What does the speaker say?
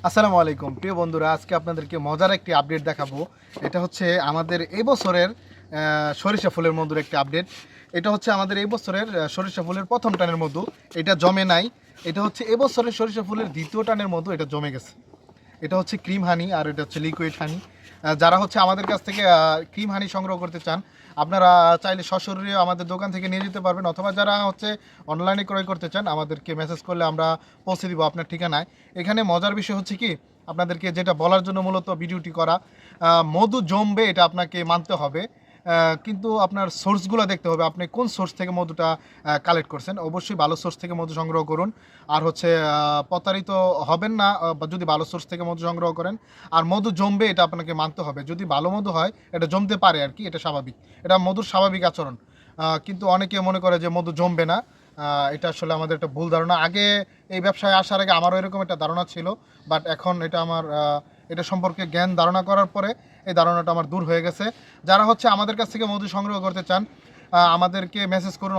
আসসালামু আলাইকুম প্রিয় বন্ধুরা, আজকে আপনাদেরকে মজার একটি আপডেট দেখাবো। এটা হচ্ছে আমাদের এই বছরের সরিষা ফুলের মধুর একটি আপডেট। এটা হচ্ছে আমাদের এই বছরের সরিষা ফুলের প্রথম টানের মধু। এটা জমে নাই। এটা হচ্ছে এবছরের সরিষা ফুলের দ্বিতীয় টানের মধু, এটা জমে গেছে। এটা হচ্ছে ক্রিম হানি আর এটা হচ্ছে লিকুইড হানি। যারা হচ্ছে আমাদের কাছ থেকে ক্রিম হানি সংগ্রহ করতে চান, আপনারা চাইলে সশরীরে আমাদের দোকান থেকে নিয়ে যেতে পারবেন, অথবা যারা হচ্ছে অনলাইনে ক্রয় করতে চান আমাদেরকে মেসেজ করলে আমরা পৌঁছে দিব আপনার ঠিকানায়। এখানে মজার বিষয় হচ্ছে কি, আপনাদেরকে যেটা বলার জন্য মূলত ভিডিওটি করা, মধু জমবে এটা আপনাকে মানতে হবে, কিন্তু আপনার সোর্সগুলো দেখতে হবে, আপনি কোন সোর্স থেকে মধুটা কালেক্ট করছেন। অবশ্যই ভালো সোর্স থেকে মধু সংগ্রহ করুন। আর হচ্ছে প্রতারিত হবেন না বা যদি ভালো সোর্স থেকে মধু সংগ্রহ করেন। আর মধু জমবে এটা আপনাকে মানতে হবে। যদি ভালো মধু হয় এটা জমতে পারে আর কি, এটা স্বাভাবিক, এটা মধুর স্বাভাবিক আচরণ। কিন্তু অনেকে মনে করে যে মধু জমবে না। এটা আসলে আমাদের একটা ভুল ধারণা। আগে এই ব্যবসায় আসার আগে আমারও এরকম একটা ধারণা ছিল, বাট এখন এটা আমার এটা সম্পর্কে জ্ঞান ধারণা করার পরে এই ধারণাটা আমার দূর হয়ে গেছে। যারা হচ্ছে আমাদের কাছ থেকে মধু সংগ্রহ করতে চান, আমাদেরকে মেসেজ করুন।